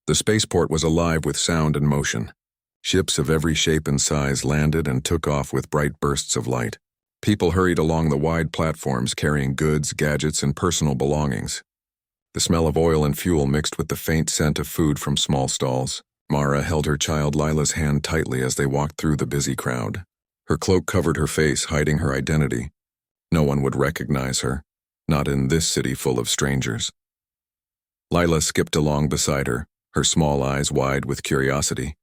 The spaceport was alive with sound and motion. Ships of every shape and size landed and took off with bright bursts of light. People hurried along the wide platforms carrying goods, gadgets, and personal belongings. The smell of oil and fuel mixed with the faint scent of food from small stalls. Mara held her child Lila's hand tightly as they walked through the busy crowd. Her cloak covered her face, hiding her identity. No one would recognize her, not in this city full of strangers. Lila skipped along beside her, her small eyes wide with curiosity.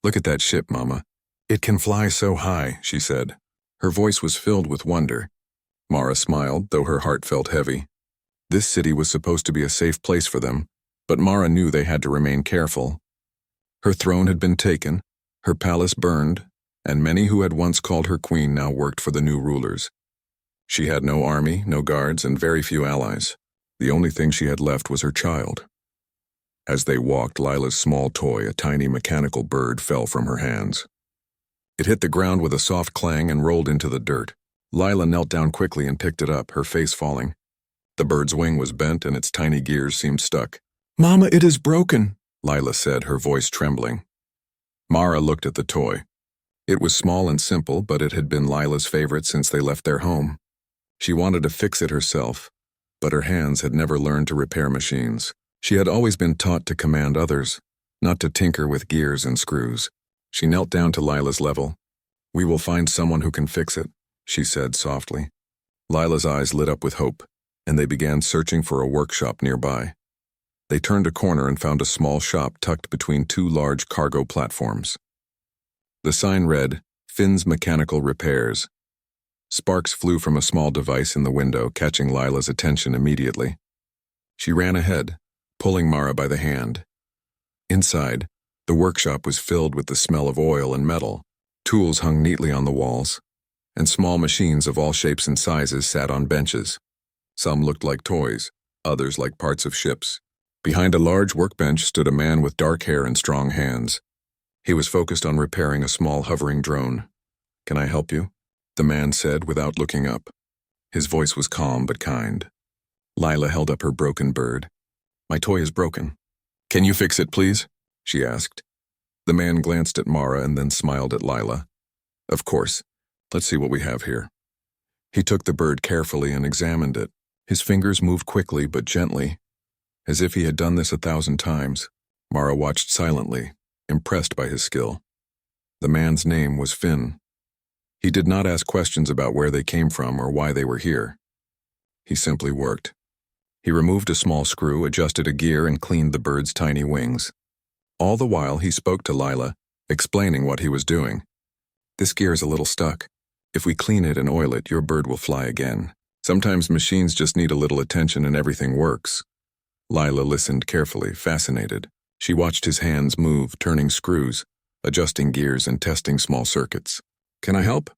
"Look at that ship, Mama. It can fly so high," she said. Her voice was filled with wonder. Mara smiled, though her heart felt heavy. This city was supposed to be a safe place for them, but Mara knew they had to remain careful. Her throne had been taken, her palace burned, and many who had once called her queen now worked for the new rulers. She had no army, no guards, and very few allies. The only thing she had left was her child. As they walked, Lila's small toy, a tiny mechanical bird, fell from her hands. It hit the ground with a soft clang and rolled into the dirt. Lila knelt down quickly and picked it up, her face falling. The bird's wing was bent and its tiny gears seemed stuck. "Mama, it is broken," Lila said, her voice trembling. Mara looked at the toy. It was small and simple, but it had been Lila's favorite since they left their home. She wanted to fix it herself, but her hands had never learned to repair machines. She had always been taught to command others, not to tinker with gears and screws. She knelt down to Lila's level. "We will find someone who can fix it," she said softly. Lila's eyes lit up with hope, and they began searching for a workshop nearby. They turned a corner and found a small shop tucked between two large cargo platforms. The sign read, "Finn's Mechanical Repairs." Sparks flew from a small device in the window, catching Lila's attention immediately. She ran ahead, pulling Mara by the hand. Inside, the workshop was filled with the smell of oil and metal. Tools hung neatly on the walls, and small machines of all shapes and sizes sat on benches. Some looked like toys, others like parts of ships. Behind a large workbench stood a man with dark hair and strong hands. He was focused on repairing a small hovering drone. "Can I help you?" the man said without looking up. His voice was calm but kind. Lila held up her broken bird. "My toy is broken. Can you fix it, please?" she asked. The man glanced at Mara and then smiled at Lila. "Of course. Let's see what we have here." He took the bird carefully and examined it. His fingers moved quickly but gently, as if he had done this 1,000 times. Mara watched silently, impressed by his skill. The man's name was Finn. He did not ask questions about where they came from or why they were here. He simply worked. He removed a small screw, adjusted a gear, and cleaned the bird's tiny wings. All the while, he spoke to Lila, explaining what he was doing. "This gear is a little stuck. If we clean it and oil it, your bird will fly again. Sometimes machines just need a little attention and everything works." Lila listened carefully, fascinated. She watched his hands move, turning screws, adjusting gears, and testing small circuits. "Can I help?"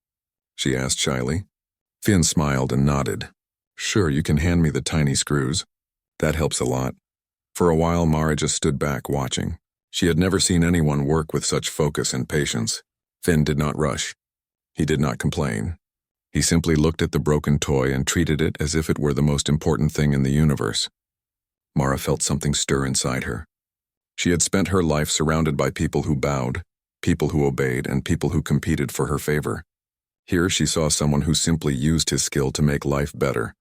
she asked shyly. Finn smiled and nodded. "Sure, you can hand me the tiny screws. That helps a lot." For a while, Mara just stood back, watching. She had never seen anyone work with such focus and patience. Finn did not rush. He did not complain. He simply looked at the broken toy and treated it as if it were the most important thing in the universe. Mara felt something stir inside her. She had spent her life surrounded by people who bowed, people who obeyed, and people who competed for her favor. Here she saw someone who simply used his skill to make life better.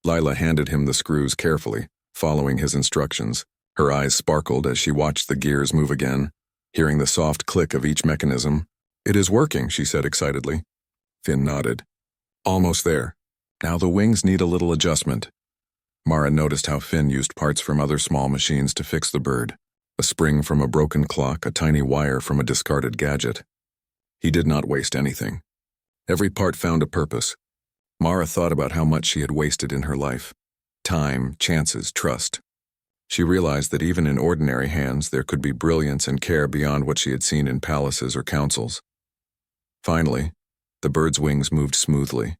Lila handed him the screws carefully, following his instructions. Her eyes sparkled as she watched the gears move again, hearing the soft click of each mechanism. "It is working," she said excitedly. Finn nodded. "Almost there. Now the wings need a little adjustment." Mara noticed how Finn used parts from other small machines to fix the bird. A spring from a broken clock, a tiny wire from a discarded gadget. He did not waste anything. Every part found a purpose. Mara thought about how much she had wasted in her life. Time, chances, trust. She realized that even in ordinary hands there could be brilliance and care beyond what she had seen in palaces or councils. Finally, the bird's wings moved smoothly.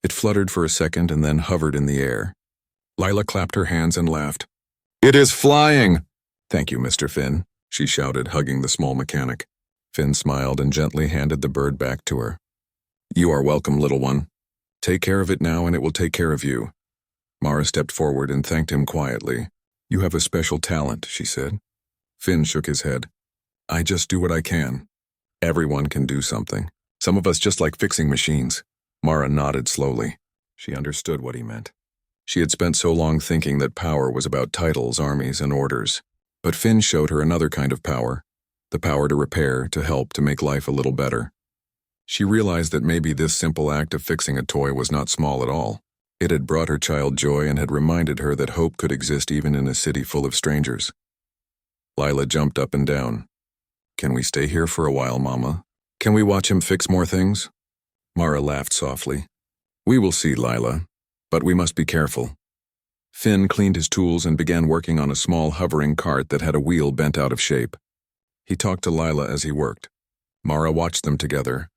It fluttered for a second and then hovered in the air. Lila clapped her hands and laughed. "It is flying!" "Thank you, Mr. Finn," she shouted, hugging the small mechanic. Finn smiled and gently handed the bird back to her. "You are welcome, little one. Take care of it now and it will take care of you." Mara stepped forward and thanked him quietly. You have a special talent, she said. Finn shook his head. I just do what I can. Everyone can do something. Some of us just like fixing machines. Mara nodded slowly. She understood what he meant. She had spent so long thinking that power was about titles, armies, and orders. But Finn showed her another kind of power, the power to repair, to help, to make life a little better. She realized that maybe this simple act of fixing a toy was not small at all. It had brought her child joy and had reminded her that hope could exist even in a city full of strangers. Lila jumped up and down. Can we stay here for a while, Mama? Can we watch him fix more things? Mara laughed softly. We will see, Lila, but we must be careful. Finn cleaned his tools and began working on a small hovering cart that had a wheel bent out of shape. He talked to Lila as he worked. Mara watched them together,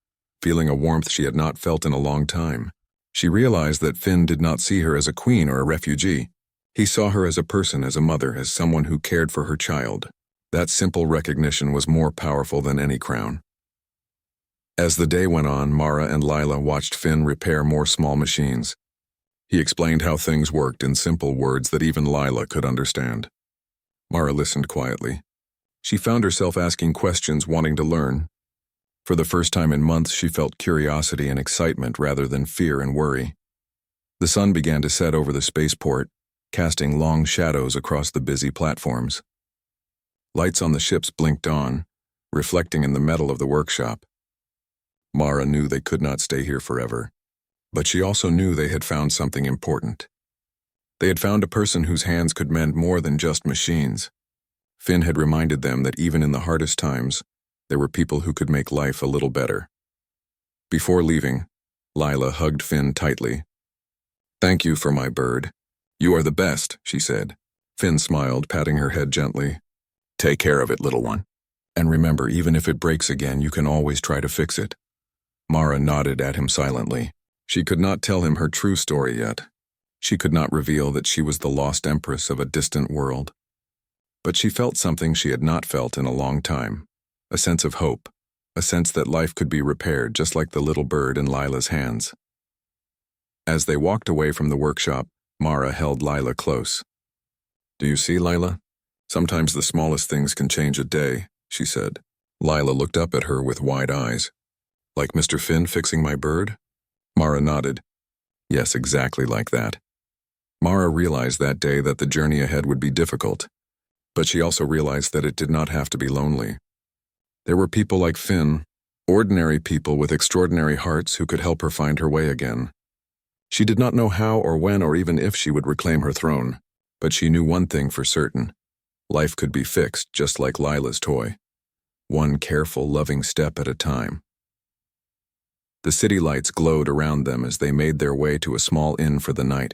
feeling a warmth she had not felt in a long time. She realized that Finn did not see her as a queen or a refugee. He saw her as a person, as a mother, as someone who cared for her child. That simple recognition was more powerful than any crown. As the day went on, Mara and Lila watched Finn repair more small machines. He explained how things worked in simple words that even Lila could understand. Mara listened quietly. She found herself asking questions, wanting to learn. For the first time in months, she felt curiosity and excitement rather than fear and worry. The sun began to set over the spaceport, casting long shadows across the busy platforms. Lights on the ships blinked on, reflecting in the metal of the workshop. Mara knew they could not stay here forever, but she also knew they had found something important. They had found a person whose hands could mend more than just machines. Finn had reminded them that even in the hardest times, there were people who could make life a little better. Before leaving, Lila hugged Finn tightly. Thank you for my bird. You are the best, she said. Finn smiled, patting her head gently. Take care of it, little one. And remember, even if it breaks again, you can always try to fix it. Mara nodded at him silently. She could not tell him her true story yet. She could not reveal that she was the lost Empress of a distant world. But she felt something she had not felt in a long time. A sense of hope. A sense that life could be repaired, just like the little bird in Lila's hands. As they walked away from the workshop, Mara held Lila close. Do you see, Lila? Sometimes the smallest things can change a day, she said. Lila looked up at her with wide eyes. Like Mr. Finn fixing my bird? Mara nodded. Yes, exactly like that. Mara realized that day that the journey ahead would be difficult, but she also realized that it did not have to be lonely. There were people like Finn, ordinary people with extraordinary hearts who could help her find her way again. She did not know how or when or even if she would reclaim her throne, but she knew one thing for certain. Life could be fixed just like Lila's toy. One careful, loving step at a time. The city lights glowed around them as they made their way to a small inn for the night.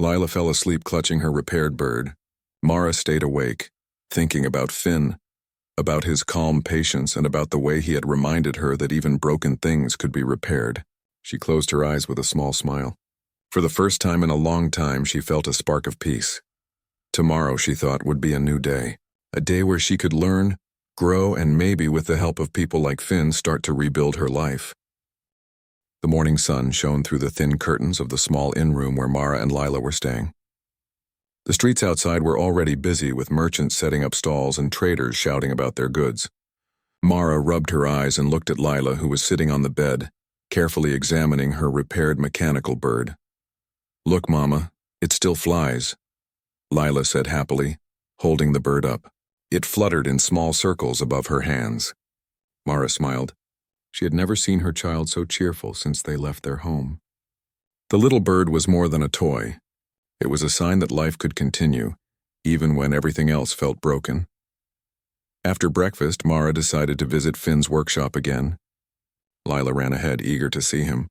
Lila fell asleep clutching her repaired bird. Mara stayed awake, thinking about Finn, about his calm patience and about the way he had reminded her that even broken things could be repaired. She closed her eyes with a small smile. For the first time in a long time, she felt a spark of peace. Tomorrow, she thought, would be a new day. A day where she could learn, grow, and maybe, with the help of people like Finn, start to rebuild her life. The morning sun shone through the thin curtains of the small inn room where Mara and Lila were staying. The streets outside were already busy with merchants setting up stalls and traders shouting about their goods. Mara rubbed her eyes and looked at Lila, who was sitting on the bed, carefully examining her repaired mechanical bird. Look, Mama, it still flies, Lila said happily, holding the bird up. It fluttered in small circles above her hands. Mara smiled. She had never seen her child so cheerful since they left their home. The little bird was more than a toy. It was a sign that life could continue, even when everything else felt broken. After breakfast, Mara decided to visit Finn's workshop again. Lila ran ahead, eager to see him.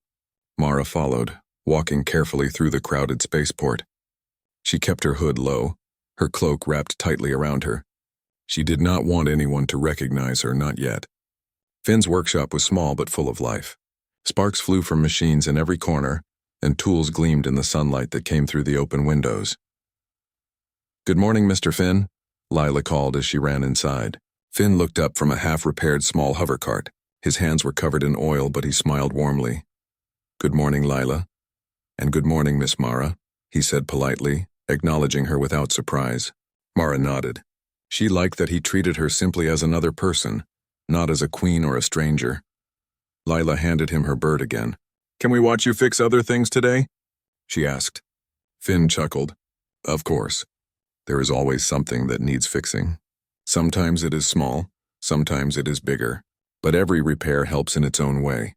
Mara followed, walking carefully through the crowded spaceport. She kept her hood low, her cloak wrapped tightly around her. She did not want anyone to recognize her, not yet. Finn's workshop was small but full of life. Sparks flew from machines in every corner, and tools gleamed in the sunlight that came through the open windows. Good morning, Mr. Finn, Lila called as she ran inside. Finn looked up from a half-repaired small hover cart. His hands were covered in oil, but he smiled warmly. Good morning, Lila. And good morning, Miss Mara, he said politely, acknowledging her without surprise. Mara nodded. She liked that he treated her simply as another person, not as a queen or a stranger. Lila handed him her bird again. "Can we watch you fix other things today?" she asked. Finn chuckled. "Of course. There is always something that needs fixing. Sometimes it is small, sometimes it is bigger, but every repair helps in its own way."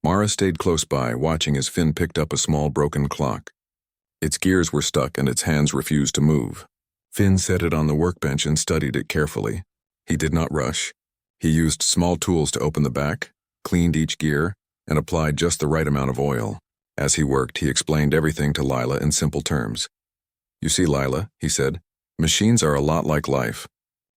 Mara stayed close by, watching as Finn picked up a small broken clock. Its gears were stuck and its hands refused to move. Finn set it on the workbench and studied it carefully. He did not rush. He used small tools to open the back, cleaned each gear, and applied just the right amount of oil. As he worked, he explained everything to Lila in simple terms. "You see, Lila," he said, "machines are a lot like life.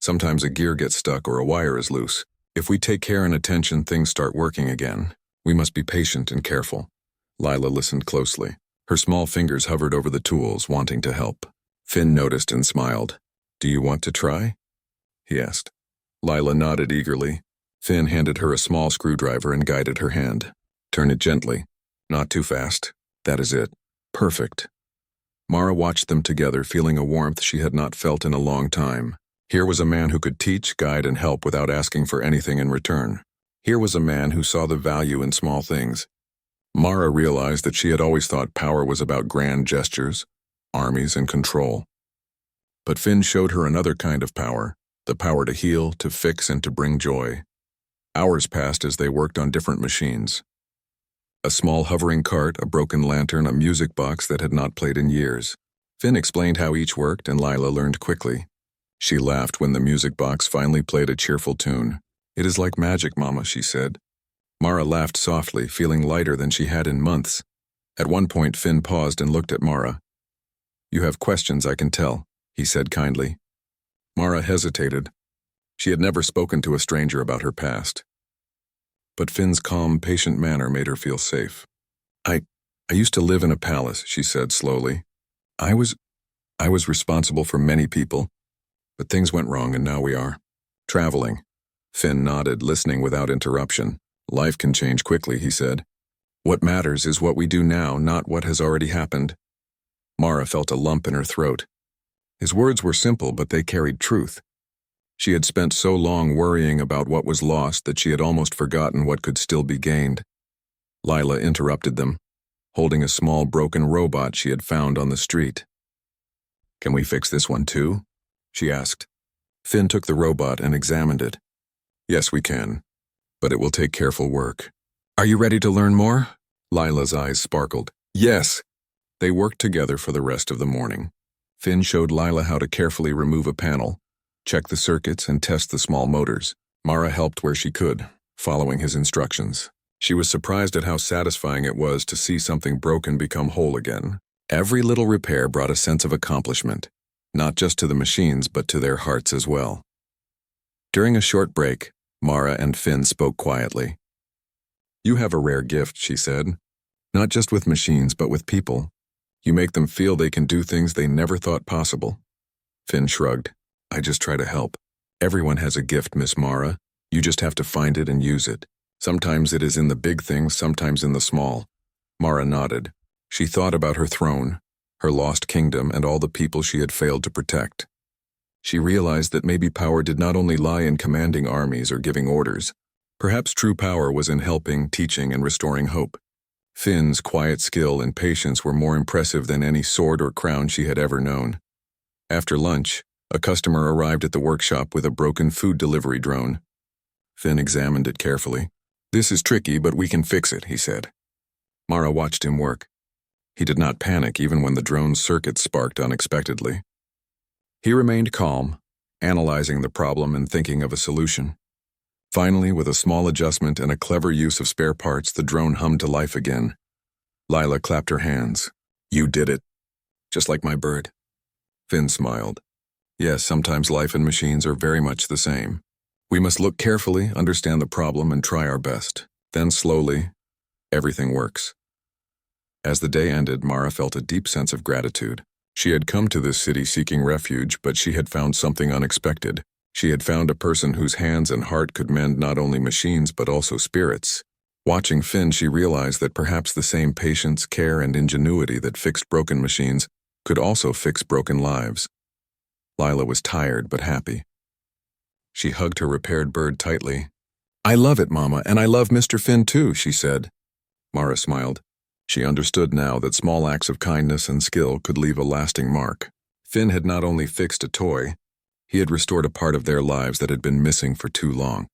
Sometimes a gear gets stuck or a wire is loose. If we take care and attention, things start working again. We must be patient and careful." Lila listened closely. Her small fingers hovered over the tools, wanting to help. Finn noticed and smiled. "Do you want to try?" he asked. Lila nodded eagerly. Finn handed her a small screwdriver and guided her hand. "Turn it gently. Not too fast. That is it. Perfect." Mara watched them together, feeling a warmth she had not felt in a long time. Here was a man who could teach, guide, and help without asking for anything in return. Here was a man who saw the value in small things. Mara realized that she had always thought power was about grand gestures, armies, and control. But Finn showed her another kind of power, the power to heal, to fix, and to bring joy. Hours passed as they worked on different machines. A small hovering cart, a broken lantern, a music box that had not played in years. Finn explained how each worked, and Lila learned quickly. She laughed when the music box finally played a cheerful tune. "It is like magic, Mama," she said. Mara laughed softly, feeling lighter than she had in months. At one point, Finn paused and looked at Mara. "You have questions, I can tell," he said kindly. Mara hesitated. She had never spoken to a stranger about her past. But Finn's calm, patient manner made her feel safe. I used to live in a palace," she said slowly. I was responsible for many people, but things went wrong and now we are traveling." Finn nodded, listening without interruption. "Life can change quickly," he said. "What matters is what we do now, not what has already happened." Mara felt a lump in her throat. His words were simple, but they carried truth. She had spent so long worrying about what was lost that she had almost forgotten what could still be gained. Lila interrupted them, holding a small broken robot she had found on the street. "Can we fix this one too?" she asked. Finn took the robot and examined it. "Yes, we can, but it will take careful work." "Are you ready to learn more?" Lila's eyes sparkled. "Yes." They worked together for the rest of the morning. Finn showed Lila how to carefully remove a panel, check the circuits, and test the small motors. Mara helped where she could, following his instructions. She was surprised at how satisfying it was to see something broken become whole again. Every little repair brought a sense of accomplishment, not just to the machines but to their hearts as well. During a short break, Mara and Finn spoke quietly. "You have a rare gift," she said. "Not just with machines, but with people. You make them feel they can do things they never thought possible." Finn shrugged. "I just try to help. Everyone has a gift, Miss Mara. You just have to find it and use it. Sometimes it is in the big things, sometimes in the small." Mara nodded. She thought about her throne, her lost kingdom, and all the people she had failed to protect. She realized that maybe power did not only lie in commanding armies or giving orders. Perhaps true power was in helping, teaching, and restoring hope. Finn's quiet skill and patience were more impressive than any sword or crown she had ever known. After lunch, a customer arrived at the workshop with a broken food delivery drone. Finn examined it carefully. "This is tricky, but we can fix it," he said. Mara watched him work. He did not panic even when the drone's circuit sparked unexpectedly. He remained calm, analyzing the problem and thinking of a solution. Finally, with a small adjustment and a clever use of spare parts, the drone hummed to life again. Lila clapped her hands. "You did it. Just like my bird." Finn smiled. "Yes, sometimes life and machines are very much the same. We must look carefully, understand the problem, and try our best. Then slowly, everything works." As the day ended, Mara felt a deep sense of gratitude. She had come to this city seeking refuge, but she had found something unexpected. She had found a person whose hands and heart could mend not only machines but also spirits. Watching Finn, she realized that perhaps the same patience, care, and ingenuity that fixed broken machines could also fix broken lives. Lila was tired but happy. She hugged her repaired bird tightly. "I love it, Mama, and I love Mr. Finn too," she said. Mara smiled. She understood now that small acts of kindness and skill could leave a lasting mark. Finn had not only fixed a toy, he had restored a part of their lives that had been missing for too long.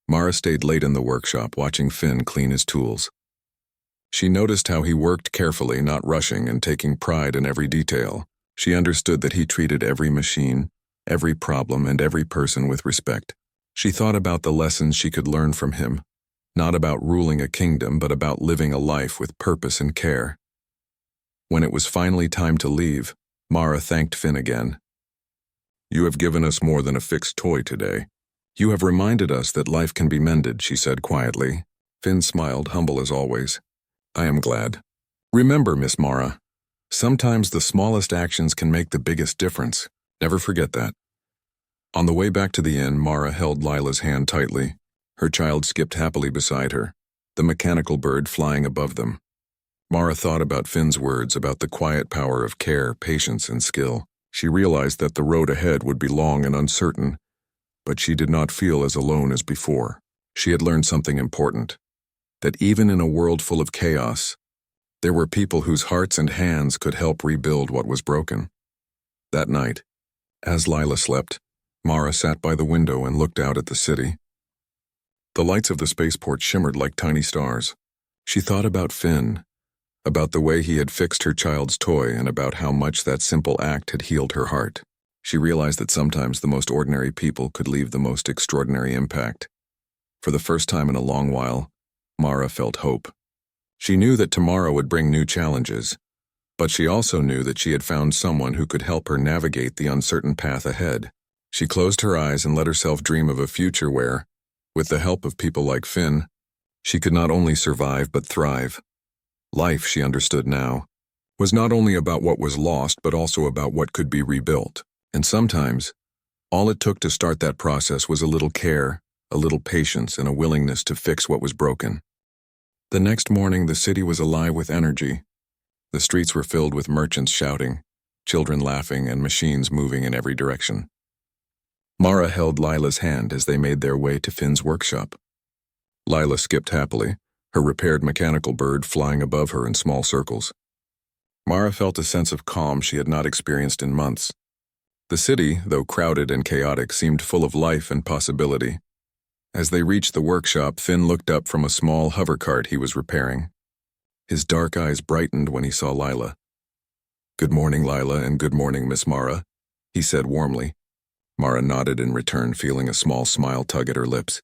Mara stayed late in the workshop watching Finn clean his tools. She noticed how he worked carefully, not rushing and taking pride in every detail. She understood that he treated every machine, every problem, and every person with respect. She thought about the lessons she could learn from him, not about ruling a kingdom, but about living a life with purpose and care. When it was finally time to leave, Mara thanked Finn again. "You have given us more than a fixed toy today. You have reminded us that life can be mended," she said quietly. Finn smiled, humble as always. "I am glad. Remember, Miss Mara, sometimes the smallest actions can make the biggest difference. Never forget that." On the way back to the inn, Mara held Lila's hand tightly. Her child skipped happily beside her, the mechanical bird flying above them. Mara thought about Finn's words about the quiet power of care, patience, and skill. She realized that the road ahead would be long and uncertain, but she did not feel as alone as before. She had learned something important, that even in a world full of chaos, there were people whose hearts and hands could help rebuild what was broken. That night, as Lila slept, Mara sat by the window and looked out at the city. The lights of the spaceport shimmered like tiny stars. She thought about Finn, about the way he had fixed her child's toy, and about how much that simple act had healed her heart. She realized that sometimes the most ordinary people could leave the most extraordinary impact. For the first time in a long while, Mara felt hope. She knew that tomorrow would bring new challenges, but she also knew that she had found someone who could help her navigate the uncertain path ahead. She closed her eyes and let herself dream of a future where, with the help of people like Finn, she could not only survive but thrive. Life, she understood now, was not only about what was lost but also about what could be rebuilt. And sometimes, all it took to start that process was a little care, a little patience, and a willingness to fix what was broken. The next morning, the city was alive with energy. The streets were filled with merchants shouting, children laughing, and machines moving in every direction. Mara held Lila's hand as they made their way to Finn's workshop. Lila skipped happily, her repaired mechanical bird flying above her in small circles. Mara felt a sense of calm she had not experienced in months. The city, though crowded and chaotic, seemed full of life and possibility. As they reached the workshop, Finn looked up from a small hovercart he was repairing. His dark eyes brightened when he saw Lila. "Good morning, Lila, and good morning, Miss Mara," he said warmly. Mara nodded in return, feeling a small smile tug at her lips.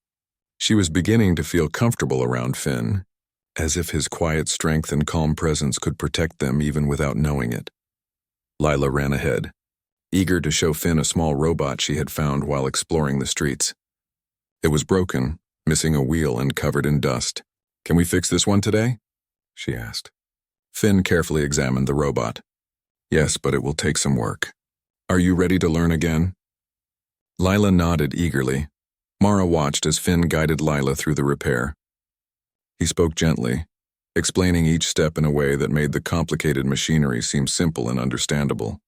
She was beginning to feel comfortable around Finn, as if his quiet strength and calm presence could protect them even without knowing it. Lila ran ahead, eager to show Finn a small robot she had found while exploring the streets. It was broken, missing a wheel and covered in dust. "Can we fix this one today?" she asked. Finn carefully examined the robot. "Yes, but it will take some work. Are you ready to learn again?" Lila nodded eagerly. Mara watched as Finn guided Lila through the repair. He spoke gently, explaining each step in a way that made the complicated machinery seem simple and understandable.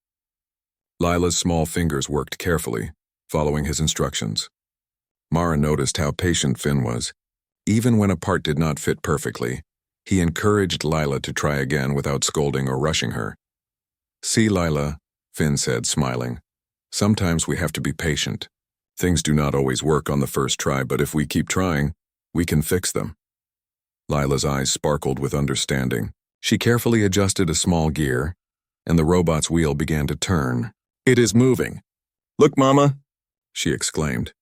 Lila's small fingers worked carefully, following his instructions. Mara noticed how patient Finn was. Even when a part did not fit perfectly, he encouraged Lila to try again without scolding or rushing her. "See, Lila," Finn said, smiling. "Sometimes we have to be patient. Things do not always work on the first try, but if we keep trying, we can fix them." Lila's eyes sparkled with understanding. She carefully adjusted a small gear, and the robot's wheel began to turn. "It is moving. Look, Mama," she exclaimed.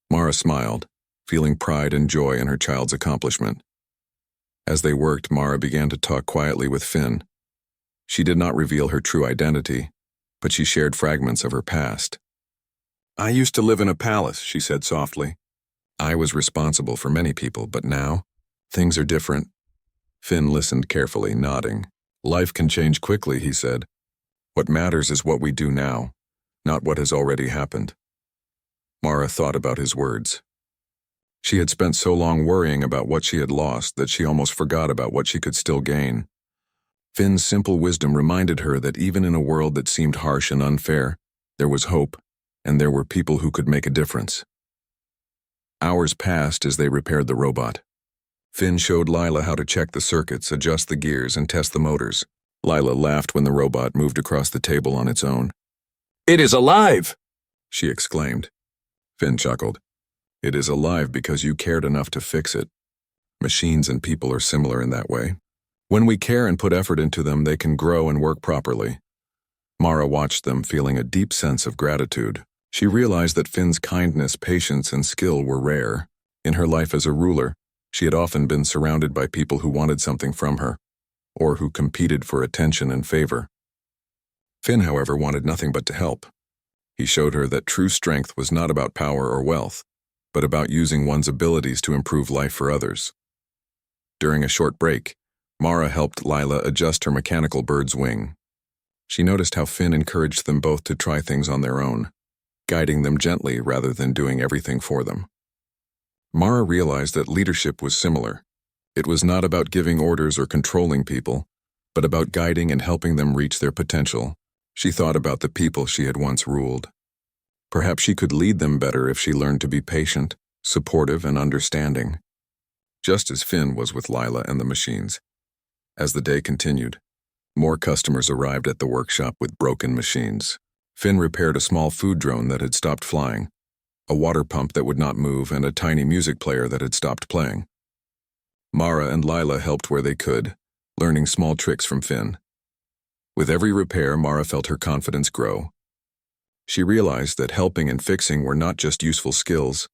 Mara smiled, feeling pride and joy in her child's accomplishment. As they worked, Mara began to talk quietly with Finn. She did not reveal her true identity, but she shared fragments of her past. "I used to live in a palace," she said softly. "I was responsible for many people, but now, things are different." Finn listened carefully, nodding. "Life can change quickly," he said. "What matters is what we do now, not what has already happened." Mara thought about his words. She had spent so long worrying about what she had lost that she almost forgot about what she could still gain. Finn's simple wisdom reminded her that even in a world that seemed harsh and unfair, there was hope, and there were people who could make a difference. Hours passed as they repaired the robot. Finn showed Lila how to check the circuits, adjust the gears, and test the motors. Lila laughed when the robot moved across the table on its own. "It is alive!" she exclaimed. Finn chuckled. "It is alive because you cared enough to fix it. Machines and people are similar in that way. When we care and put effort into them, they can grow and work properly." Mara watched them, feeling a deep sense of gratitude. She realized that Finn's kindness, patience, and skill were rare. In her life as a ruler, she had often been surrounded by people who wanted something from her, or who competed for attention and favor. Finn, however, wanted nothing but to help. He showed her that true strength was not about power or wealth, but about using one's abilities to improve life for others. During a short break, Mara helped Lila adjust her mechanical bird's wing. She noticed how Finn encouraged them both to try things on their own, guiding them gently rather than doing everything for them. Mara realized that leadership was similar. It was not about giving orders or controlling people, but about guiding and helping them reach their potential. She thought about the people she had once ruled. Perhaps she could lead them better if she learned to be patient, supportive, and understanding. Just as Finn was with Lila and the machines. As the day continued, more customers arrived at the workshop with broken machines. Finn repaired a small food drone that had stopped flying, a water pump that would not move, and a tiny music player that had stopped playing. Mara and Lila helped where they could, learning small tricks from Finn. With every repair, Mara felt her confidence grow. She realized that helping and fixing were not just useful skills,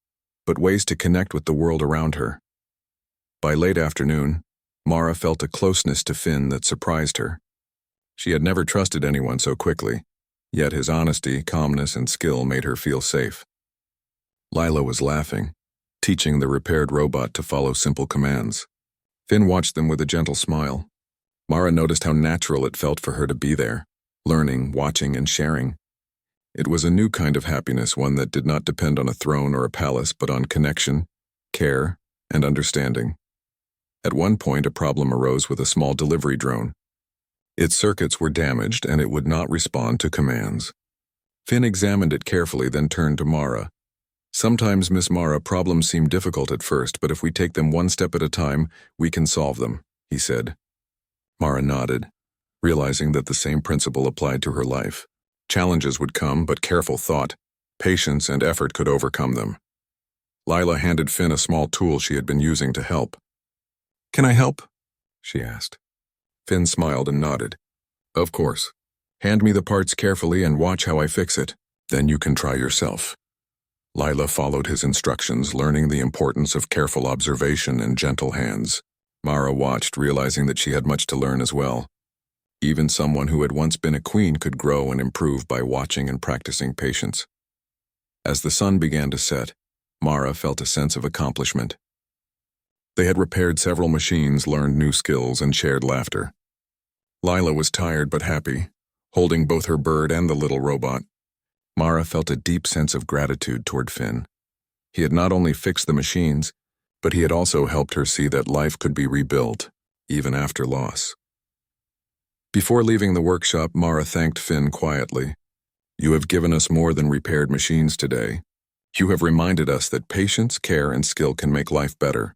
but ways to connect with the world around her. By late afternoon, Mara felt a closeness to Finn that surprised her. She had never trusted anyone so quickly, yet his honesty, calmness, and skill made her feel safe. Lila was laughing, teaching the repaired robot to follow simple commands. Finn watched them with a gentle smile. Mara noticed how natural it felt for her to be there, learning, watching, and sharing. It was a new kind of happiness, one that did not depend on a throne or a palace, but on connection, care, and understanding. At one point, a problem arose with a small delivery drone. Its circuits were damaged, and it would not respond to commands. Finn examined it carefully, then turned to Mara. "Sometimes, Miss Mara, problems seem difficult at first, but if we take them one step at a time, we can solve them," he said. Mara nodded, realizing that the same principle applied to her life. Challenges would come, but careful thought, patience, and effort could overcome them. Lila handed Finn a small tool she had been using to help. "Can I help?" she asked. Finn smiled and nodded. "Of course. Hand me the parts carefully and watch how I fix it. Then you can try yourself." Lila followed his instructions, learning the importance of careful observation and gentle hands. Mara watched, realizing that she had much to learn as well. Even someone who had once been a queen could grow and improve by watching and practicing patience. As the sun began to set, Mara felt a sense of accomplishment. They had repaired several machines, learned new skills, and shared laughter. Lila was tired but happy, holding both her bird and the little robot. Mara felt a deep sense of gratitude toward Finn. He had not only fixed the machines, but he had also helped her see that life could be rebuilt, even after loss. Before leaving the workshop, Mara thanked Finn quietly. "You have given us more than repaired machines today. You have reminded us that patience, care, and skill can make life better,"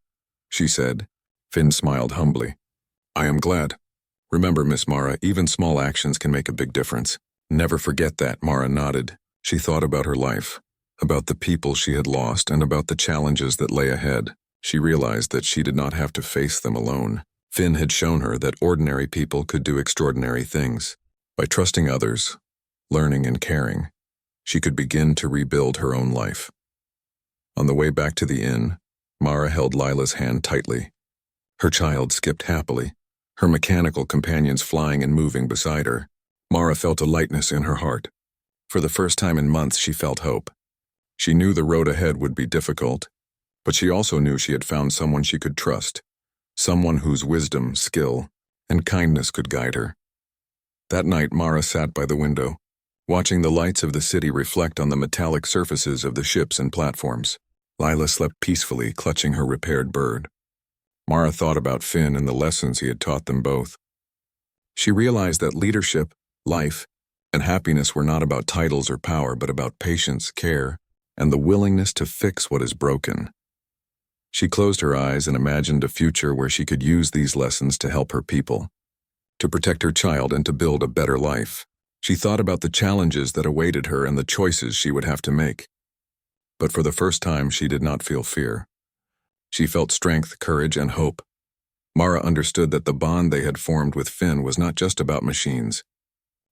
she said. Finn smiled humbly. "I am glad. Remember, Miss Mara, even small actions can make a big difference." "Never forget that," Mara nodded. She thought about her life, about the people she had lost, and about the challenges that lay ahead. She realized that she did not have to face them alone. Finn had shown her that ordinary people could do extraordinary things. By trusting others, learning and caring, she could begin to rebuild her own life. On the way back to the inn, Mara held Lila's hand tightly. Her child skipped happily, her mechanical companions flying and moving beside her. Mara felt a lightness in her heart. For the first time in months, she felt hope. She knew the road ahead would be difficult, but she also knew she had found someone she could trust, someone whose wisdom, skill, and kindness could guide her. That night, Mara sat by the window, watching the lights of the city reflect on the metallic surfaces of the ships and platforms. Lila slept peacefully, clutching her repaired bird. Mara thought about Finn and the lessons he had taught them both. She realized that leadership, life, and happiness were not about titles or power, but about patience, care, and the willingness to fix what is broken. She closed her eyes and imagined a future where she could use these lessons to help her people, to protect her child, and to build a better life. She thought about the challenges that awaited her and the choices she would have to make. But for the first time, she did not feel fear. She felt strength, courage, and hope. Mara understood that the bond they had formed with Finn was not just about machines.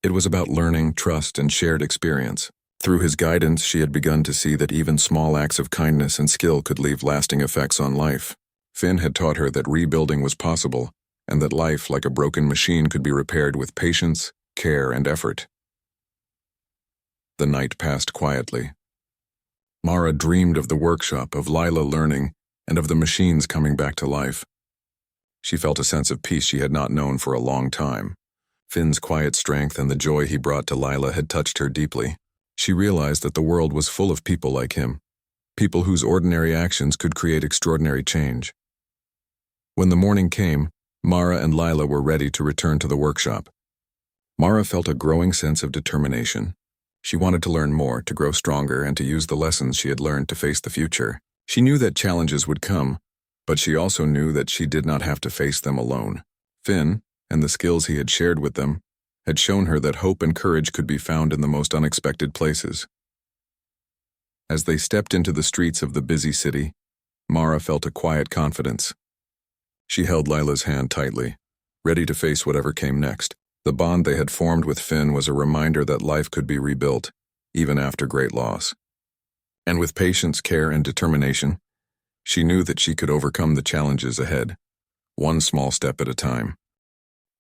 It was about learning, trust, and shared experience. Through his guidance, she had begun to see that even small acts of kindness and skill could leave lasting effects on life. Finn had taught her that rebuilding was possible, and that life, like a broken machine, could be repaired with patience, care, and effort. The night passed quietly. Mara dreamed of the workshop, of Lila learning, and of the machines coming back to life. She felt a sense of peace she had not known for a long time. Finn's quiet strength and the joy he brought to Lila had touched her deeply. She realized that the world was full of people like him, people whose ordinary actions could create extraordinary change. When the morning came, Mara and Lila were ready to return to the workshop. Mara felt a growing sense of determination. She wanted to learn more, to grow stronger, and to use the lessons she had learned to face the future. She knew that challenges would come, but she also knew that she did not have to face them alone. Finn, and the skills he had shared with them, had shown her that hope and courage could be found in the most unexpected places. As they stepped into the streets of the busy city, Mara felt a quiet confidence. She held Lila's hand tightly, ready to face whatever came next. The bond they had formed with Finn was a reminder that life could be rebuilt, even after great loss. And with patience, care, and determination, she knew that she could overcome the challenges ahead, one small step at a time.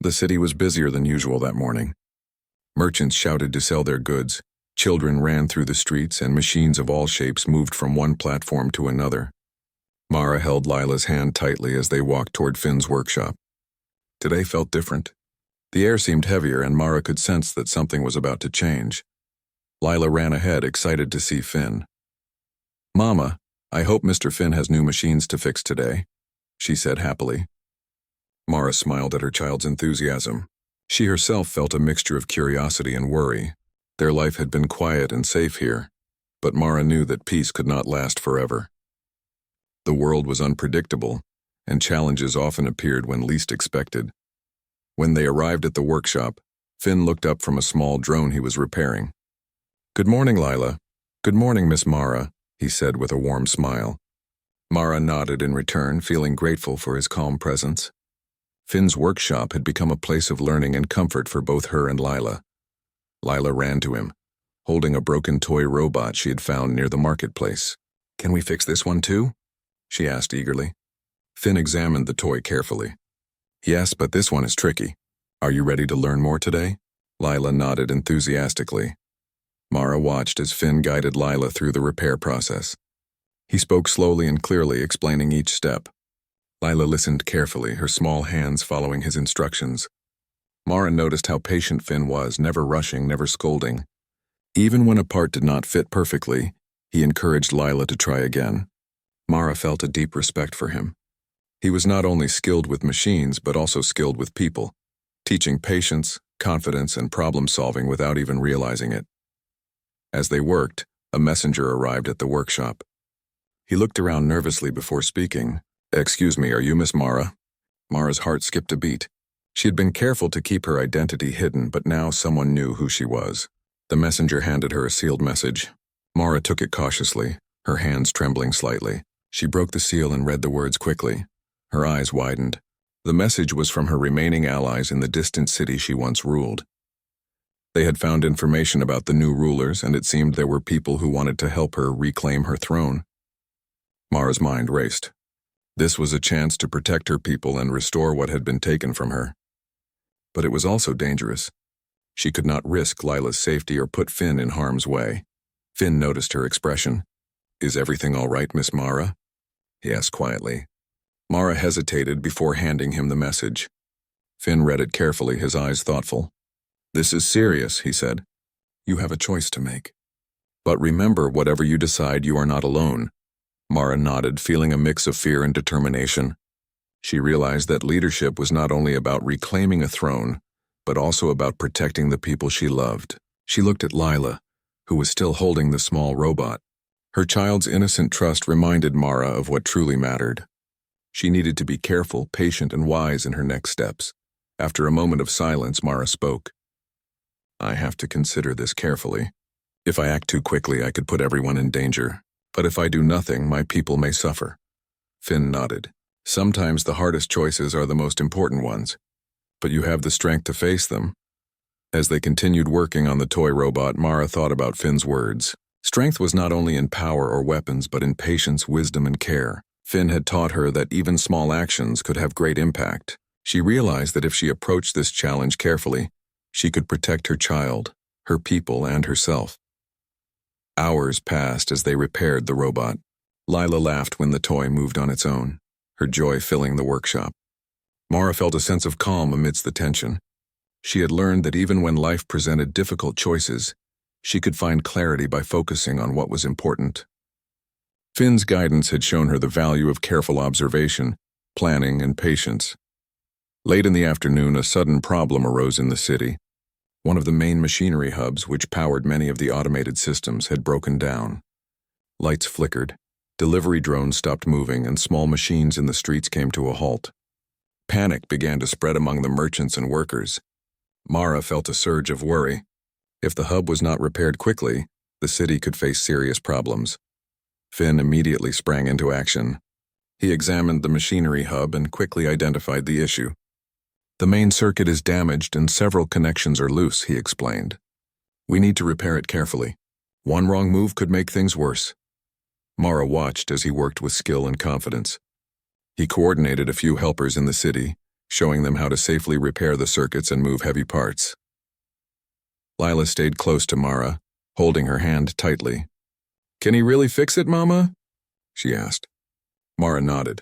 The city was busier than usual that morning. Merchants shouted to sell their goods, children ran through the streets, and machines of all shapes moved from one platform to another. Mara held Lila's hand tightly as they walked toward Finn's workshop. Today felt different. The air seemed heavier, and Mara could sense that something was about to change. Lila ran ahead, excited to see Finn. "Mama, I hope Mr. Finn has new machines to fix today," she said happily. Mara smiled at her child's enthusiasm. She herself felt a mixture of curiosity and worry. Their life had been quiet and safe here, but Mara knew that peace could not last forever. The world was unpredictable, and challenges often appeared when least expected. When they arrived at the workshop, Finn looked up from a small drone he was repairing. "Good morning, Lila." "Good morning, Miss Mara," he said with a warm smile. Mara nodded in return, feeling grateful for his calm presence. Finn's workshop had become a place of learning and comfort for both her and Lila. Lila ran to him, holding a broken toy robot she had found near the marketplace. "Can we fix this one too?" she asked eagerly. Finn examined the toy carefully. "Yes, but this one is tricky. Are you ready to learn more today?" Lila nodded enthusiastically. Mara watched as Finn guided Lila through the repair process. He spoke slowly and clearly, explaining each step. Lila listened carefully, her small hands following his instructions. Mara noticed how patient Finn was, never rushing, never scolding. Even when a part did not fit perfectly, he encouraged Lila to try again. Mara felt a deep respect for him. He was not only skilled with machines, but also skilled with people, teaching patience, confidence, and problem-solving without even realizing it. As they worked, a messenger arrived at the workshop. He looked around nervously before speaking. "Excuse me, are you Miss Mara?" Mara's heart skipped a beat. She had been careful to keep her identity hidden, but now someone knew who she was. The messenger handed her a sealed message. Mara took it cautiously, her hands trembling slightly. She broke the seal and read the words quickly. Her eyes widened. The message was from her remaining allies in the distant city she once ruled. They had found information about the new rulers, and it seemed there were people who wanted to help her reclaim her throne. Mara's mind raced. This was a chance to protect her people and restore what had been taken from her. But it was also dangerous. She could not risk Lila's safety or put Finn in harm's way. Finn noticed her expression. "Is everything all right, Miss Mara?" he asked quietly. Mara hesitated before handing him the message. Finn read it carefully, his eyes thoughtful. "This is serious," he said. "You have a choice to make. But remember, whatever you decide, you are not alone." Mara nodded, feeling a mix of fear and determination. She realized that leadership was not only about reclaiming a throne, but also about protecting the people she loved. She looked at Lila, who was still holding the small robot. Her child's innocent trust reminded Mara of what truly mattered. She needed to be careful, patient, and wise in her next steps. After a moment of silence, Mara spoke. I have to consider this carefully. If I act too quickly, I could put everyone in danger. But if I do nothing, my people may suffer. Finn nodded. Sometimes the hardest choices are the most important ones. But you have the strength to face them. As they continued working on the toy robot, Mara thought about Finn's words. Strength was not only in power or weapons, but in patience, wisdom, and care. Finn had taught her that even small actions could have great impact. She realized that if she approached this challenge carefully, she could protect her child, her people, and herself. Hours passed as they repaired the robot. Lila laughed when the toy moved on its own, her joy filling the workshop. Mara felt a sense of calm amidst the tension. She had learned that even when life presented difficult choices, she could find clarity by focusing on what was important. Finn's guidance had shown her the value of careful observation, planning, and patience. Late in the afternoon, a sudden problem arose in the city. One of the main machinery hubs, which powered many of the automated systems, had broken down. Lights flickered, delivery drones stopped moving, and small machines in the streets came to a halt. Panic began to spread among the merchants and workers. Mara felt a surge of worry. If the hub was not repaired quickly, the city could face serious problems. Finn immediately sprang into action. He examined the machinery hub and quickly identified the issue. The main circuit is damaged and several connections are loose, he explained. We need to repair it carefully. One wrong move could make things worse. Mara watched as he worked with skill and confidence. He coordinated a few helpers in the city, showing them how to safely repair the circuits and move heavy parts. Lila stayed close to Mara, holding her hand tightly. Can he really fix it, Mama? She asked. Mara nodded.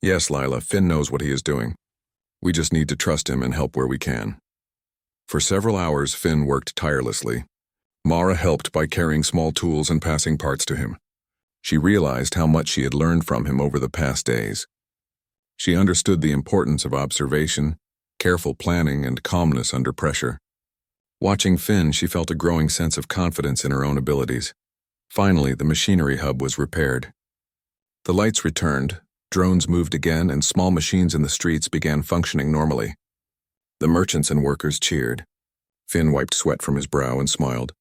Yes, Lila, Finn knows what he is doing. We just need to trust him and help where we can. For several hours, Finn worked tirelessly. Mara helped by carrying small tools and passing parts to him. She realized how much she had learned from him over the past days. She understood the importance of observation, careful planning, and calmness under pressure. Watching Finn, she felt a growing sense of confidence in her own abilities. Finally, the machinery hub was repaired. The lights returned, drones moved again, and small machines in the streets began functioning normally. The merchants and workers cheered. Finn wiped sweat from his brow and smiled.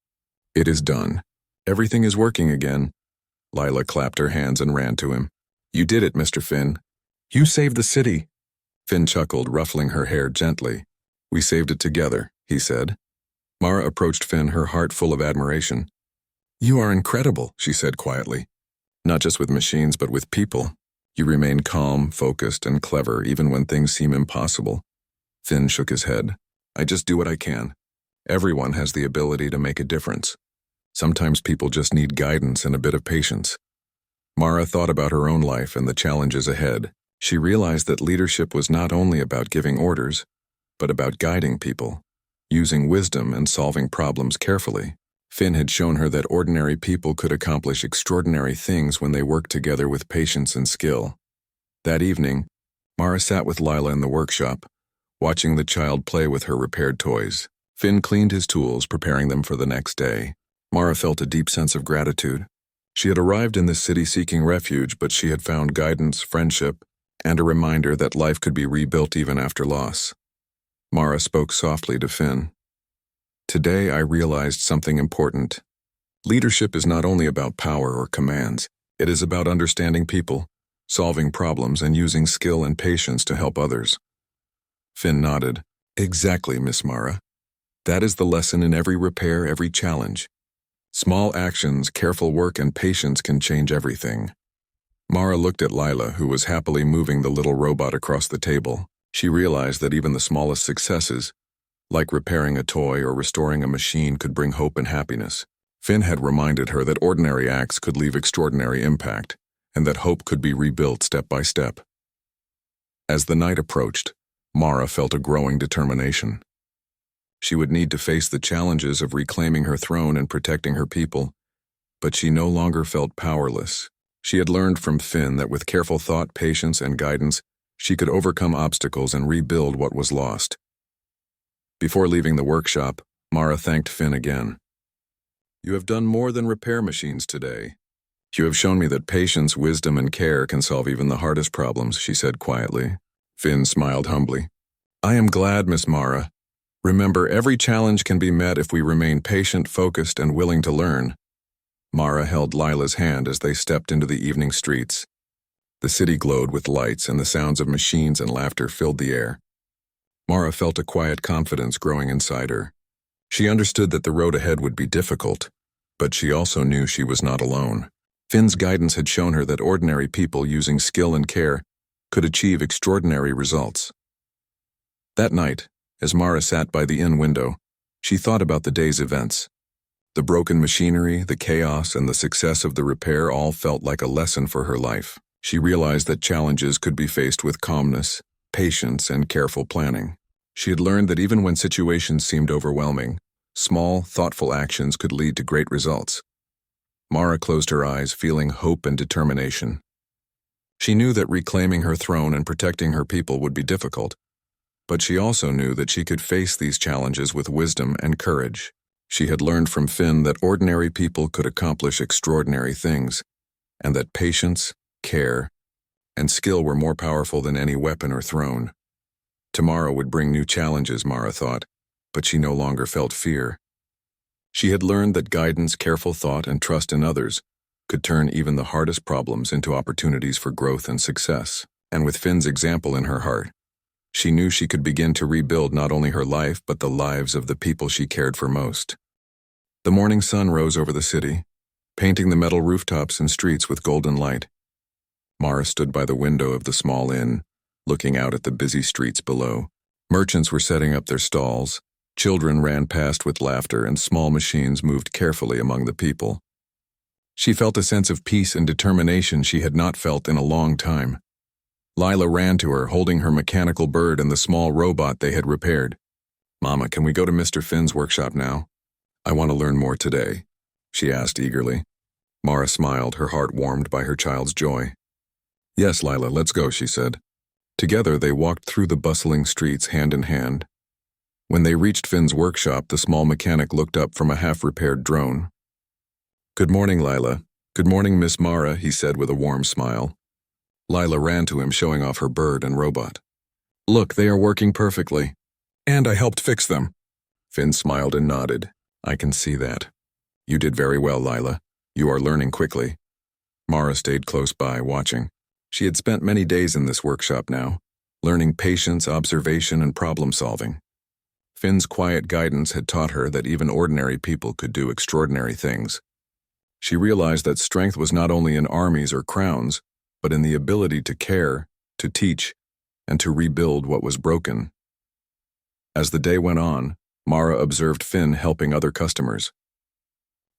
It is done. Everything is working again. Lila clapped her hands and ran to him. You did it, Mr. Finn. You saved the city. Finn chuckled, ruffling her hair gently. We saved it together, he said. Mara approached Finn, her heart full of admiration. You are incredible, she said quietly. Not just with machines, but with people. You remain calm, focused, and clever, even when things seem impossible. Finn shook his head. I just do what I can. Everyone has the ability to make a difference. Sometimes people just need guidance and a bit of patience. Mara thought about her own life and the challenges ahead. She realized that leadership was not only about giving orders, but about guiding people, using wisdom and solving problems carefully. Finn had shown her that ordinary people could accomplish extraordinary things when they worked together with patience and skill. That evening, Mara sat with Lila in the workshop, watching the child play with her repaired toys. Finn cleaned his tools, preparing them for the next day. Mara felt a deep sense of gratitude. She had arrived in this city seeking refuge, but she had found guidance, friendship, and a reminder that life could be rebuilt even after loss. Mara spoke softly to Finn. Today I realized something important. Leadership is not only about power or commands. It is about understanding people, solving problems, and using skill and patience to help others. Finn nodded. Exactly, Miss Mara. That is the lesson in every repair, every challenge. Small actions, careful work, and patience can change everything. Mara looked at Lila, who was happily moving the little robot across the table. She realized that even the smallest successes, like repairing a toy or restoring a machine, could bring hope and happiness. Finn had reminded her that ordinary acts could leave extraordinary impact, and that hope could be rebuilt step by step. As the night approached, Mara felt a growing determination. She would need to face the challenges of reclaiming her throne and protecting her people, but she no longer felt powerless. She had learned from Finn that with careful thought, patience, and guidance, she could overcome obstacles and rebuild what was lost. Before leaving the workshop, Mara thanked Finn again. "You have done more than repair machines today. You have shown me that patience, wisdom, and care can solve even the hardest problems," she said quietly. Finn smiled humbly. "I am glad, Miss Mara. Remember, every challenge can be met if we remain patient, focused, and willing to learn." Mara held Lila's hand as they stepped into the evening streets. The city glowed with lights, and the sounds of machines and laughter filled the air. Mara felt a quiet confidence growing inside her. She understood that the road ahead would be difficult, but she also knew she was not alone. Finn's guidance had shown her that ordinary people using skill and care could achieve extraordinary results. That night, as Mara sat by the inn window, she thought about the day's events. The broken machinery, the chaos, and the success of the repair all felt like a lesson for her life. She realized that challenges could be faced with calmness, patience, and careful planning. She had learned that even when situations seemed overwhelming, small, thoughtful actions could lead to great results. Mara closed her eyes, feeling hope and determination. She knew that reclaiming her throne and protecting her people would be difficult, but she also knew that she could face these challenges with wisdom and courage. She had learned from Finn that ordinary people could accomplish extraordinary things, and that patience, care, and skill were more powerful than any weapon or throne. Tomorrow would bring new challenges, Mara thought, but she no longer felt fear. She had learned that guidance, careful thought, and trust in others could turn even the hardest problems into opportunities for growth and success. And with Finn's example in her heart, she knew she could begin to rebuild not only her life but the lives of the people she cared for most. The morning sun rose over the city, painting the metal rooftops and streets with golden light. Mara stood by the window of the small inn, looking out at the busy streets below. Merchants were setting up their stalls, children ran past with laughter, and small machines moved carefully among the people. She felt a sense of peace and determination she had not felt in a long time. Lila ran to her, holding her mechanical bird and the small robot they had repaired. "Mama, can we go to Mr. Finn's workshop now? I want to learn more today," she asked eagerly. Mara smiled, her heart warmed by her child's joy. "Yes, Lila, let's go," she said. Together they walked through the bustling streets hand in hand. When they reached Finn's workshop, the small mechanic looked up from a half-repaired drone. "Good morning, Lila. Good morning, Miss Mara," he said with a warm smile. Lila ran to him, showing off her bird and robot. "Look, they are working perfectly. And I helped fix them." Finn smiled and nodded. "I can see that. You did very well, Lila. You are learning quickly." Mara stayed close by, watching. She had spent many days in this workshop now, learning patience, observation, and problem-solving. Finn's quiet guidance had taught her that even ordinary people could do extraordinary things. She realized that strength was not only in armies or crowns, but in the ability to care, to teach, and to rebuild what was broken. As the day went on, Mara observed Finn helping other customers.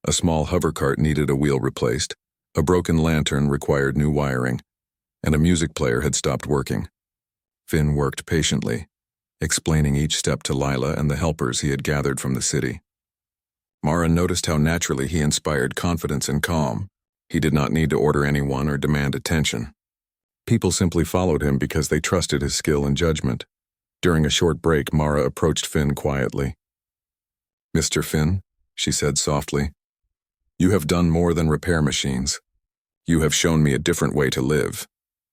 A small hover cart needed a wheel replaced, a broken lantern required new wiring, and a music player had stopped working. Finn worked patiently, explaining each step to Lila and the helpers he had gathered from the city. Mara noticed how naturally he inspired confidence and calm. He did not need to order anyone or demand attention. People simply followed him because they trusted his skill and judgment. During a short break, Mara approached Finn quietly. "Mr. Finn," she said softly, "you have done more than repair machines. You have shown me a different way to live,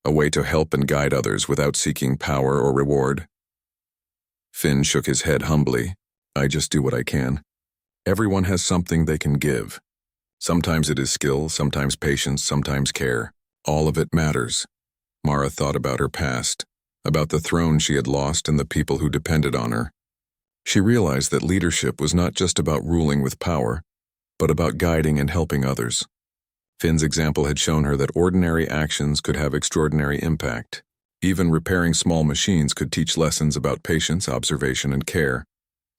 a way to help and guide others without seeking power or reward." Finn shook his head humbly. "I just do what I can. Everyone has something they can give. Sometimes it is skill, sometimes patience, sometimes care. All of it matters." Mara thought about her past, about the throne she had lost and the people who depended on her. She realized that leadership was not just about ruling with power, but about guiding and helping others. Finn's example had shown her that ordinary actions could have extraordinary impact. Even repairing small machines could teach lessons about patience, observation, and care,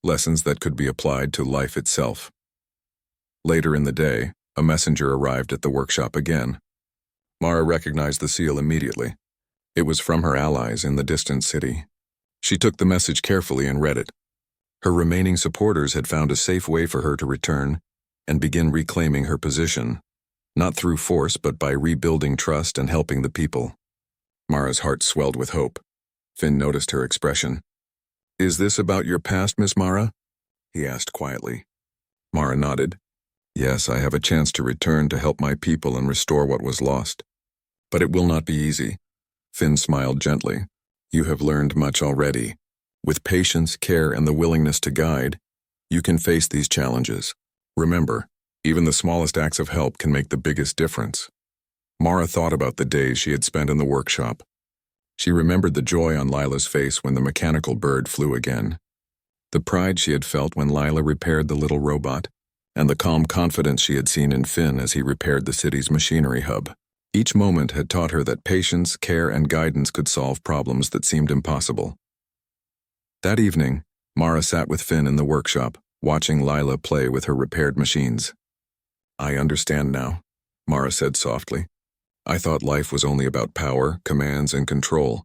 lessons that could be applied to life itself. Later in the day, a messenger arrived at the workshop again. Mara recognized the seal immediately. It was from her allies in the distant city. She took the message carefully and read it. Her remaining supporters had found a safe way for her to return and begin reclaiming her position, not through force but by rebuilding trust and helping the people. Mara's heart swelled with hope. Finn noticed her expression. Is this about your past, Miss Mara? He asked quietly. Mara nodded. Yes, I have a chance to return to help my people and restore what was lost. But it will not be easy. Finn smiled gently. You have learned much already. With patience, care, and the willingness to guide, you can face these challenges. Remember, even the smallest acts of help can make the biggest difference. Mara thought about the days she had spent in the workshop. She remembered the joy on Lila's face when the mechanical bird flew again, the pride she had felt when Lila repaired the little robot, and the calm confidence she had seen in Finn as he repaired the city's machinery hub. Each moment had taught her that patience, care, and guidance could solve problems that seemed impossible. That evening, Mara sat with Finn in the workshop, watching Lila play with her repaired machines. I understand now, Mara said softly. I thought life was only about power, commands, and control,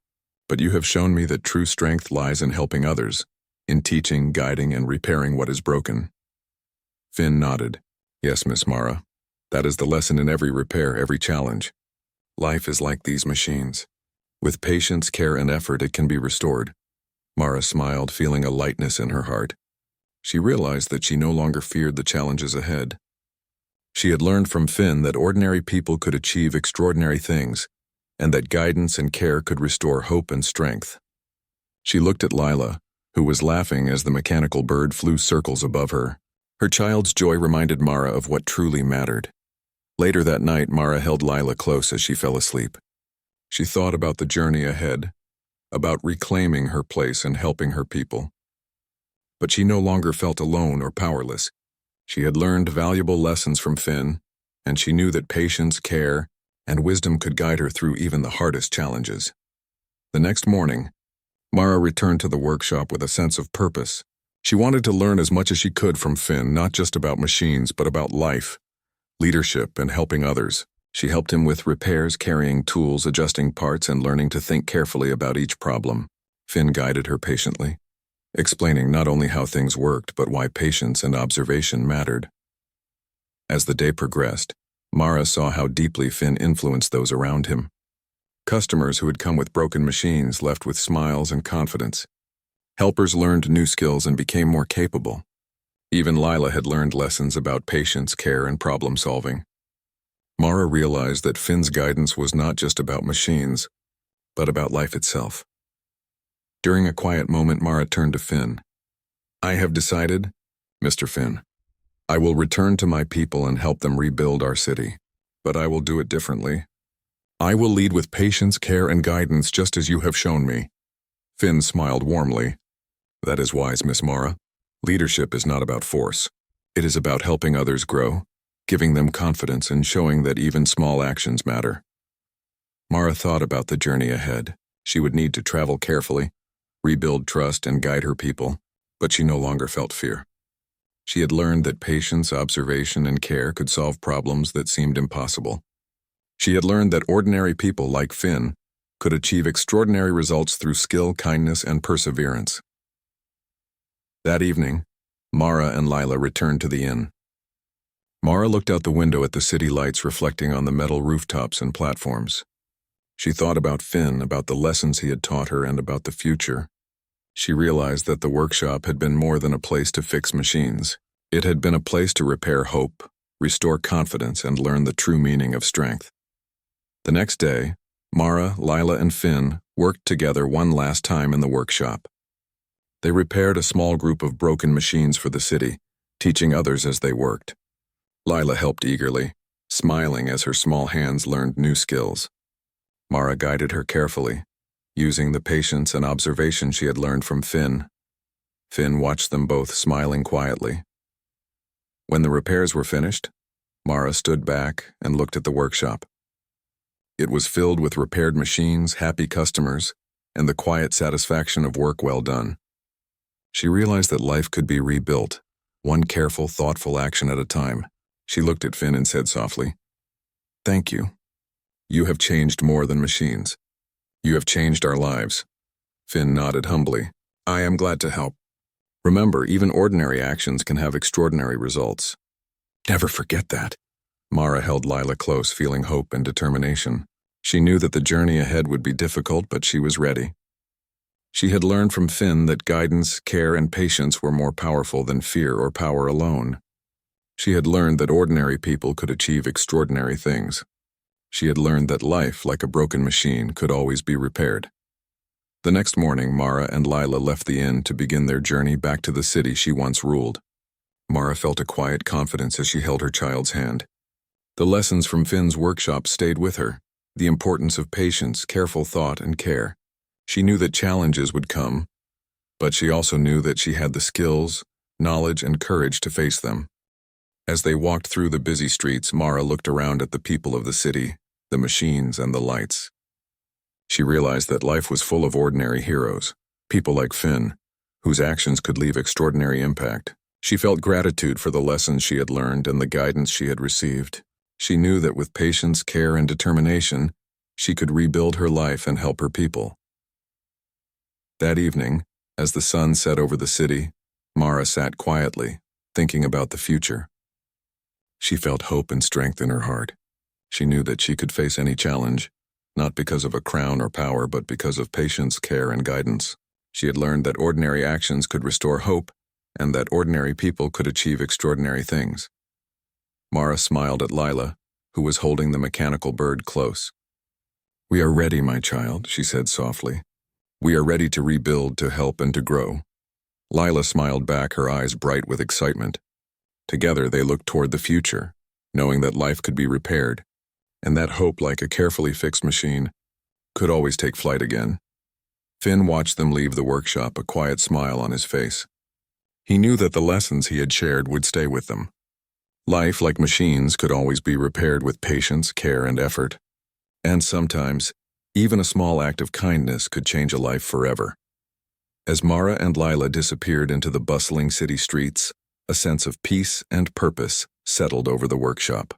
but you have shown me that true strength lies in helping others, in teaching, guiding, and repairing what is broken. Finn nodded. Yes, Miss Mara. That is the lesson in every repair, every challenge. Life is like these machines. With patience, care, and effort, it can be restored. Mara smiled, feeling a lightness in her heart. She realized that she no longer feared the challenges ahead. She had learned from Finn that ordinary people could achieve extraordinary things, and that guidance and care could restore hope and strength. She looked at Lila, who was laughing as the mechanical bird flew circles above her. Her child's joy reminded Mara of what truly mattered. Later that night, Mara held Lila close as she fell asleep. She thought about the journey ahead, about reclaiming her place and helping her people. But she no longer felt alone or powerless. She had learned valuable lessons from Finn, and she knew that patience, care, and wisdom could guide her through even the hardest challenges. The next morning, Mara returned to the workshop with a sense of purpose. She wanted to learn as much as she could from Finn, not just about machines, but about life, leadership, and helping others. She helped him with repairs, carrying tools, adjusting parts, and learning to think carefully about each problem. Finn guided her patiently, explaining not only how things worked, but why patience and observation mattered. As the day progressed, Mara saw how deeply Finn influenced those around him. Customers who had come with broken machines left with smiles and confidence. Helpers learned new skills and became more capable. Even Lila had learned lessons about patience, care, and problem-solving. Mara realized that Finn's guidance was not just about machines, but about life itself. During a quiet moment, Mara turned to Finn. I have decided, Mr. Finn. I will return to my people and help them rebuild our city, but I will do it differently. I will lead with patience, care, and guidance just as you have shown me. Finn smiled warmly. That is wise, Miss Mara. Leadership is not about force. It is about helping others grow, giving them confidence, and showing that even small actions matter. Mara thought about the journey ahead. She would need to travel carefully, rebuild trust, and guide her people, but she no longer felt fear. She had learned that patience, observation, and care could solve problems that seemed impossible. She had learned that ordinary people like Finn could achieve extraordinary results through skill, kindness, and perseverance. That evening, Mara and Lila returned to the inn. Mara looked out the window at the city lights reflecting on the metal rooftops and platforms. She thought about Finn, about the lessons he had taught her, and about the future. She realized that the workshop had been more than a place to fix machines. It had been a place to repair hope, restore confidence, and learn the true meaning of strength. The next day, Mara, Lila, and Finn worked together one last time in the workshop. They repaired a small group of broken machines for the city, teaching others as they worked. Lila helped eagerly, smiling as her small hands learned new skills. Mara guided her carefully, using the patience and observation she had learned from Finn. Finn watched them both, smiling quietly. When the repairs were finished, Mara stood back and looked at the workshop. It was filled with repaired machines, happy customers, and the quiet satisfaction of work well done. She realized that life could be rebuilt, one careful, thoughtful action at a time. She looked at Finn and said softly, "Thank you. You have changed more than machines. You have changed our lives." Finn nodded humbly. "I am glad to help. Remember, even ordinary actions can have extraordinary results." "Never forget that." Mara held Lila close, feeling hope and determination. She knew that the journey ahead would be difficult, but she was ready. She had learned from Finn that guidance, care, and patience were more powerful than fear or power alone. She had learned that ordinary people could achieve extraordinary things. She had learned that life, like a broken machine, could always be repaired. The next morning, Mara and Lila left the inn to begin their journey back to the city she once ruled. Mara felt a quiet confidence as she held her child's hand. The lessons from Finn's workshop stayed with her, the importance of patience, careful thought, and care. She knew that challenges would come, but she also knew that she had the skills, knowledge, and courage to face them. As they walked through the busy streets, Mara looked around at the people of the city, the machines, and the lights. She realized that life was full of ordinary heroes, people like Finn, whose actions could leave extraordinary impact. She felt gratitude for the lessons she had learned and the guidance she had received. She knew that with patience, care, and determination, she could rebuild her life and help her people. That evening, as the sun set over the city, Mara sat quietly, thinking about the future. She felt hope and strength in her heart. She knew that she could face any challenge, not because of a crown or power, but because of patience, care, and guidance. She had learned that ordinary actions could restore hope, and that ordinary people could achieve extraordinary things. Mara smiled at Lila, who was holding the mechanical bird close. "We are ready, my child," she said softly. "We are ready to rebuild, to help, and to grow." Lila smiled back, her eyes bright with excitement. Together they looked toward the future, knowing that life could be repaired, and that hope, like a carefully fixed machine, could always take flight again. Finn watched them leave the workshop, a quiet smile on his face. He knew that the lessons he had shared would stay with them. Life, like machines, could always be repaired with patience, care, and effort. And sometimes, even a small act of kindness could change a life forever. As Mara and Lila disappeared into the bustling city streets, a sense of peace and purpose settled over the workshop.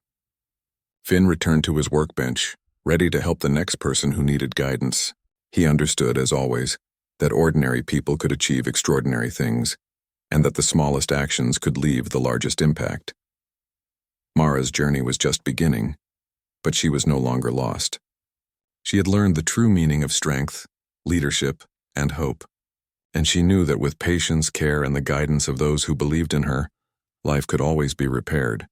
Finn returned to his workbench, ready to help the next person who needed guidance. He understood, as always, that ordinary people could achieve extraordinary things, and that the smallest actions could leave the largest impact. Mara's journey was just beginning, but she was no longer lost. She had learned the true meaning of strength, leadership, and hope, and she knew that with patience, care, and the guidance of those who believed in her, life could always be repaired.